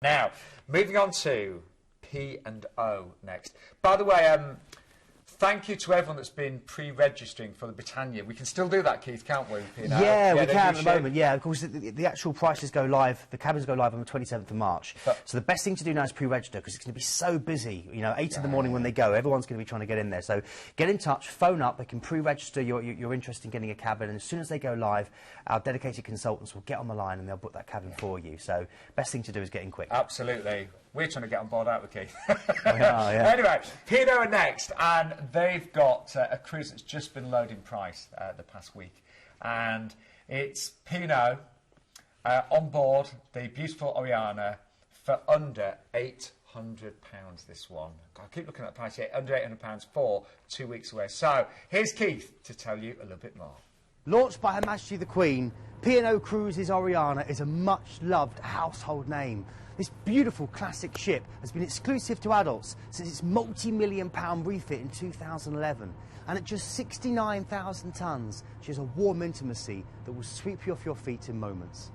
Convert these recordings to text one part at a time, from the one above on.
Now, moving on to P&O next. By the way, thank you to everyone that's been pre-registering for the Britannia. We can still do that, Keith, can't we? Yeah, we can at the moment. Yeah, of course, the actual prices go live, the cabins go live on the 27th of March. So the best thing to do now is pre-register, because it's going to be so busy. You know, 8 in the morning when they go, everyone's going to be trying to get in there. So get in touch, phone up, they can pre-register your interest in getting a cabin, and as soon as they go live, our dedicated consultants will get on the line and they'll book that cabin for you. So best thing to do is get in quick. Absolutely. We're trying to get on board out with Keith. We are, yeah. Anyway, P&O are next, and they've got a cruise that's just been lowered in price the past week. And it's P&O on board the beautiful Oriana for under £800 this one. God, I keep looking at the price here, under £800 for 2 weeks away. So, here's Keith to tell you a little bit more. Launched by Her Majesty the Queen, P&O Cruises Oriana is a much-loved household name. This beautiful classic ship has been exclusive to adults since its multi-million-pound refit in 2011. And at just 69,000 tonnes, she has a warm intimacy that will sweep you off your feet in moments.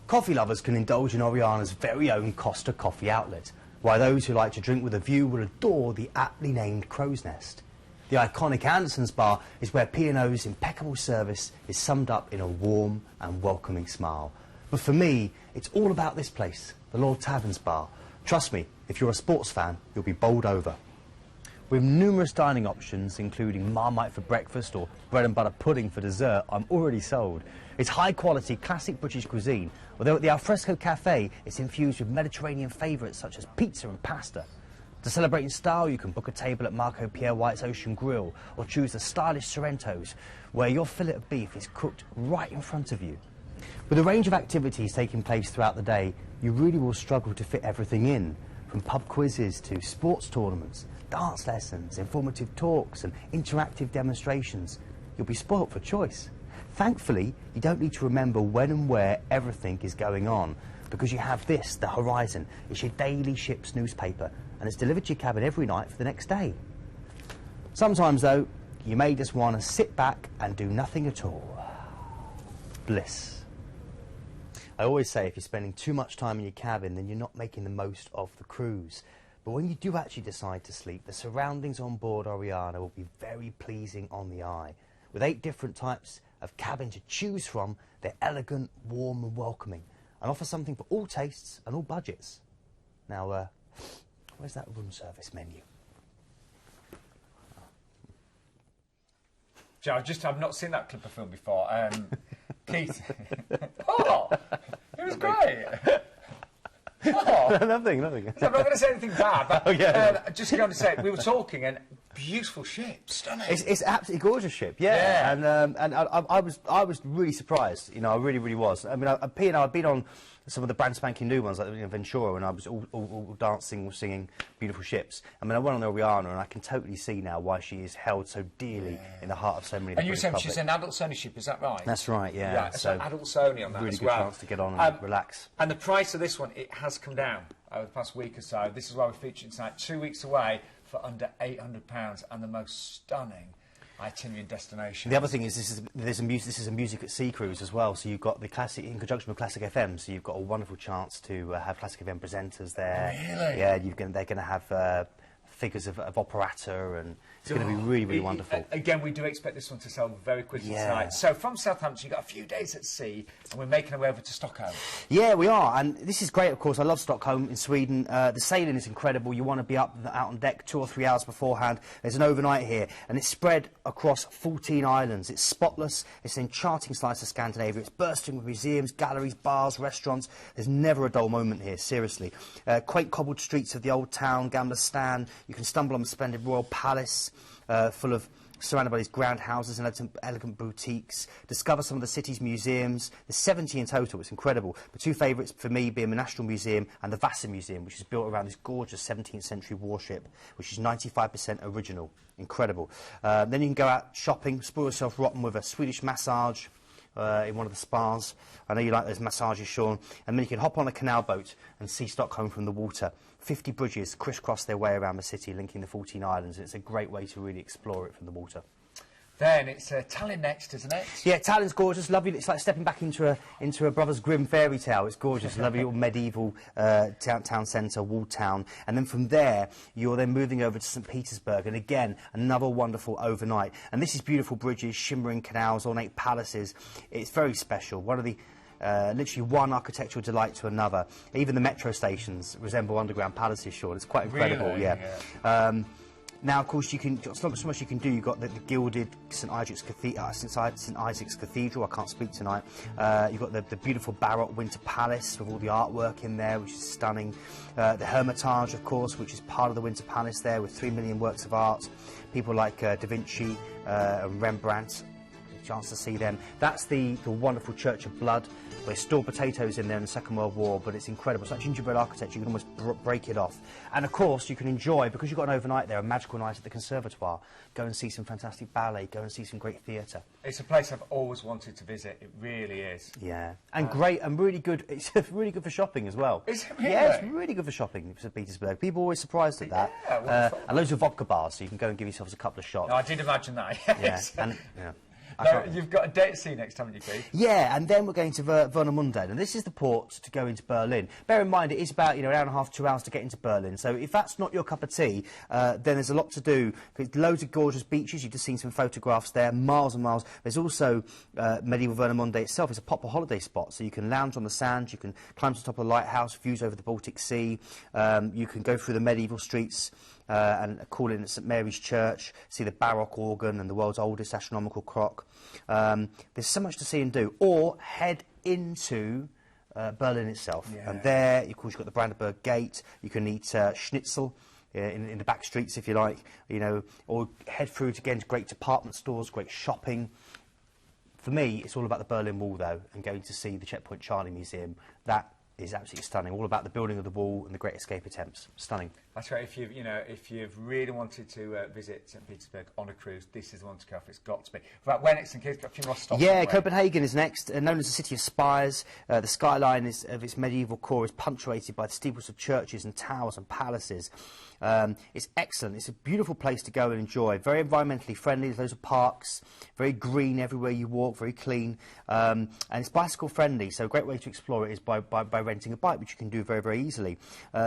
Coffee lovers can indulge in Oriana's very own Costa coffee outlet, while those who like to drink with a view will adore the aptly named Crow's Nest. The iconic Anderson's Bar is where P&O's impeccable service is summed up in a warm and welcoming smile. But for me, it's all about this place, the Lord Tavern's Bar. Trust me, if you're a sports fan, you'll be bowled over. With numerous dining options, including Marmite for breakfast or bread and butter pudding for dessert, I'm already sold. It's high-quality, classic British cuisine, although at the Alfresco Cafe, it's infused with Mediterranean favourites such as pizza and pasta. To celebrate in style, you can book a table at Marco Pierre White's Ocean Grill, or choose the stylish Sorrento's, where your fillet of beef is cooked right in front of you. With a range of activities taking place throughout the day, you really will struggle to fit everything in, from pub quizzes to sports tournaments, dance lessons, informative talks and interactive demonstrations. You'll be spoilt for choice. Thankfully, you don't need to remember when and where everything is going on, because you have this, the Horizon. It's your daily ship's newspaper, and it's delivered to your cabin every night for the next day. Sometimes, though, you may just want to sit back and do nothing at all. Bliss. I always say if you're spending too much time in your cabin, then you're not making the most of the cruise. But when you do actually decide to sleep, the surroundings on board Oriana will be very pleasing on the eye. With 8 different types of cabin to choose from, they're elegant, warm and welcoming, and offer something for all tastes and all budgets. Now, where's that room service menu? Joe, I've not seen that clip of film before. Keith. Oh, it was great. Oh. Nothing. I'm not going to say anything bad, but just going to say, we were talking, and beautiful ship, stunning. It's absolutely gorgeous ship, yeah. And I was really surprised. You know, I really was. I mean, I've been on some of the brand spanking new ones, like Ventura, and I was all dancing, singing beautiful ships. I mean, I went on the Oriana, and I can totally see now why she is held so dearly in the heart of so many. And you were saying she's an adults only ship, is that right? That's right, yeah. Yeah, so adults only on that really as good well. Chance to get on and relax. And the price of this one, it has come down over the past week or so. This is why we're featuring tonight, 2 weeks away for under £800, and the most stunning itinerary and destination. The other thing is this is a music at sea cruise as well, so you've got the classic in conjunction with Classic FM, so you've got a wonderful chance to have Classic FM presenters there. Really? Yeah, they're going to have figures of operata, and it's going to be really wonderful. Again, we do expect this one to sell very quickly tonight. So from Southampton, you've got a few days at sea, and we're making our way over to Stockholm. Yeah, we are, and this is great, of course. I love Stockholm in Sweden. The sailing is incredible. You want to be out on deck 2 or 3 hours beforehand. There's an overnight here, and it's spread across 14 islands. It's spotless. It's an enchanting slice of Scandinavia. It's bursting with museums, galleries, bars, restaurants. There's never a dull moment here, seriously. Quaint cobbled streets of the old town, Gamblers Stand. You can stumble on the splendid royal palace, surrounded by these grand houses and elegant boutiques. Discover some of the city's museums. There's 70 in total. It's incredible. The 2 favourites for me being the National Museum and the Vasa Museum, which is built around this gorgeous 17th century warship, which is 95% original. Incredible. Then you can go out shopping, spoil yourself rotten with a Swedish massage in one of the spas. I know you like those massages, Sean. And then you can hop on a canal boat and see Stockholm from the water. 50 bridges crisscross their way around the city, linking the 14 islands. It's a great way to really explore it from the water. Then it's Tallinn next, isn't it? Yeah, Tallinn's gorgeous, lovely. It's like stepping back into a Brothers Grimm fairy tale. It's gorgeous, lovely little medieval town centre, walled town. And then from there, you're then moving over to St. Petersburg, and again, another wonderful overnight. And this is beautiful bridges, shimmering canals, ornate palaces. It's very special. One of the literally one architectural delight to another. Even the metro stations resemble underground palaces, Sean. It's quite incredible, really? Yeah. Now, of course, it's not so much you can do. You've got the gilded St. Isaac's Cathedral. I can't speak tonight. You've got the beautiful Baroque Winter Palace with all the artwork in there, which is stunning. The Hermitage, of course, which is part of the Winter Palace there, with 3 million works of art. People like Da Vinci and Rembrandt. Chance to see them. That's the wonderful Church of Blood. They stored potatoes in there in the Second World War, but it's incredible. It's like gingerbread architecture. You can almost break it off. And of course, you can enjoy, because you've got an overnight there, a magical night at the Conservatoire. Go and see some fantastic ballet. Go and see some great theatre. It's a place I've always wanted to visit. It really is. Yeah, and great and really good. It's really good for shopping as well. Is it really? Yeah, it's really good for shopping, St. Petersburg. People are always surprised at that. Yeah, and loads of vodka bars, so you can go and give yourselves a couple of shots. No, I did imagine that. Yes. Yeah, and yeah. No, you've got a date to see next, haven't you, Keith? Yeah, and then we're going to Warnemunde, and this is the port to go into Berlin. Bear in mind, it is about, an hour and a half, 2 hours to get into Berlin. So if that's not your cup of tea, then there's a lot to do. There's loads of gorgeous beaches. You've just seen some photographs there, miles and miles. There's also medieval Warnemunde itself. It's a popular holiday spot, so you can lounge on the sand, you can climb to the top of the lighthouse, views over the Baltic Sea. You can go through the medieval streets. And call in at St Mary's Church, see the Baroque organ and the world's oldest astronomical clock. There's so much to see and do. Or head into Berlin itself. Yeah. And there, of course, you've got the Brandenburg Gate. You can eat schnitzel in the back streets, if you like, or head through to, again, great department stores, great shopping. For me, it's all about the Berlin Wall, though, and going to see the Checkpoint Charlie Museum. That is absolutely stunning. All about the building of the wall and the Great Escape attempts. Stunning. That's right. If you've really wanted to visit St. Petersburg on a cruise, this is the one to go for. It's got to be. Right, where next? In case got a few more stops. Yeah, Copenhagen is next. Known as the City of Spires, the skyline of its medieval core is punctuated by the steeples of churches and towers and palaces. It's excellent. It's a beautiful place to go and enjoy. Very environmentally friendly. There's loads of parks. Very green everywhere you walk. Very clean. And it's bicycle friendly. So a great way to explore it is by renting a bike, which you can do very, very easily.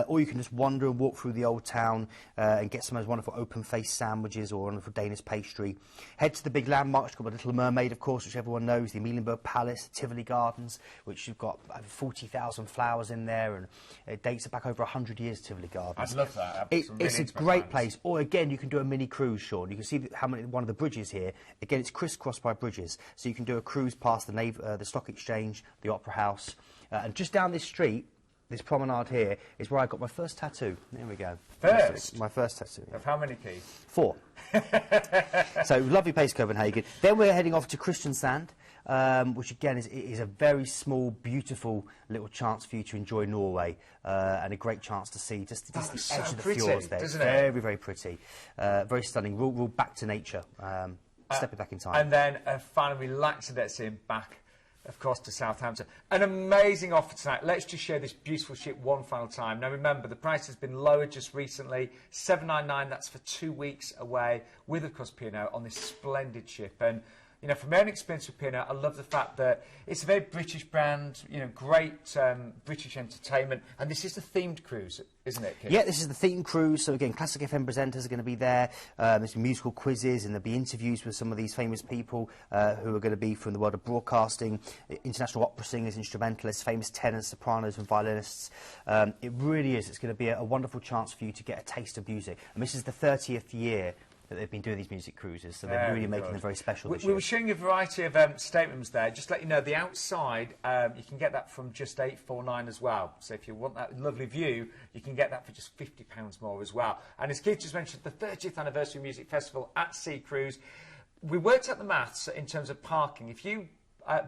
Or you can just wander and walk through the old town and get some of those wonderful open-faced sandwiches or wonderful Danish pastry. Head to the big landmarks. You've got the Little Mermaid, of course, which everyone knows. The Amalienborg Palace, the Tivoli Gardens, which you've got over 40,000 flowers in there, and it dates back over 100 years. Tivoli Gardens. I'd love that. It's a great place. Or again, you can do a mini cruise, Sean. You can see one of the bridges here. Again, it's crisscrossed by bridges, so you can do a cruise past the Stock Exchange, the Opera House, and just down this street, this promenade here, is where I got my first tattoo. There we go. First? My first tattoo. Yeah. Of how many, Keith? 4. So, lovely place, Copenhagen. Then we're heading off to Kristiansand, which again is a very small, beautiful little chance for you to enjoy Norway, and a great chance to see just the edge of the fjords there. It's very, very pretty. Very stunning. Real back to nature. Stepping back in time. And then finally, relaxing back, of course, to Southampton. An amazing offer tonight. Let's just share this beautiful ship one final time. Now, remember, the price has been lowered just recently. $799, that's for 2 weeks away with, of course, P&O on this splendid ship. And, from my own experience with P&O, I love the fact that it's a very British brand, great British entertainment. And this is the themed cruise, isn't it, Keith? Yeah, this is the themed cruise. So, again, Classic FM presenters are going to be there. There's musical quizzes, and there'll be interviews with some of these famous people who are going to be from the world of broadcasting, international opera singers, instrumentalists, famous tenors, sopranos and violinists. It really is. It's going to be a wonderful chance for you to get a taste of music. And this is the 30th year that they've been doing these music cruises, so they're really making them very special this year. We were showing you a variety of staterooms there. Just to let you know, the outside, you can get that from just $849 as well. So if you want that lovely view, you can get that for just £50 more as well. And as Keith just mentioned, the 30th Anniversary Music Festival at Sea Cruise. We worked out the maths in terms of parking. If you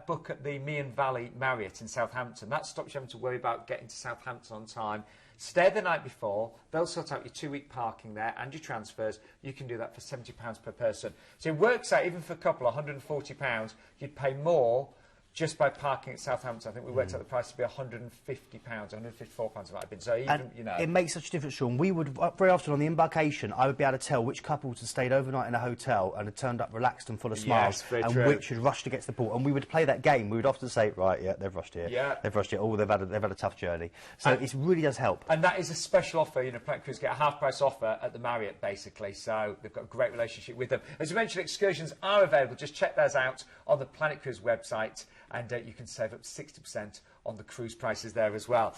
book at the Meon Valley Marriott in Southampton, that stops you having to worry about getting to Southampton on time. Stay the night before, they'll sort out your 2-week parking there and your transfers. You can do that for £70 per person. So it works out, even for a couple, £140, you'd pay more just by parking at Southampton. I think we worked out the price to be £150, £154 it might have been. So even, And you know, it makes such a difference, Sean. We would, very often on the embarkation, I would be able to tell which couples had stayed overnight in a hotel and had turned up relaxed and full of smiles, very and true. which had rushed to get to the port. And we would play that game. We would often say, right, yeah, they've rushed here. Yeah. They've rushed here. Oh, they've had a tough journey. So it really does help. And that is a special offer. You know, Planet Cruise get a half-price offer at the Marriott, basically. So they've got a great relationship with them. As we mentioned, excursions are available. Just check those out on the Planet Cruise website, and you can save up 60% on the cruise prices there as well.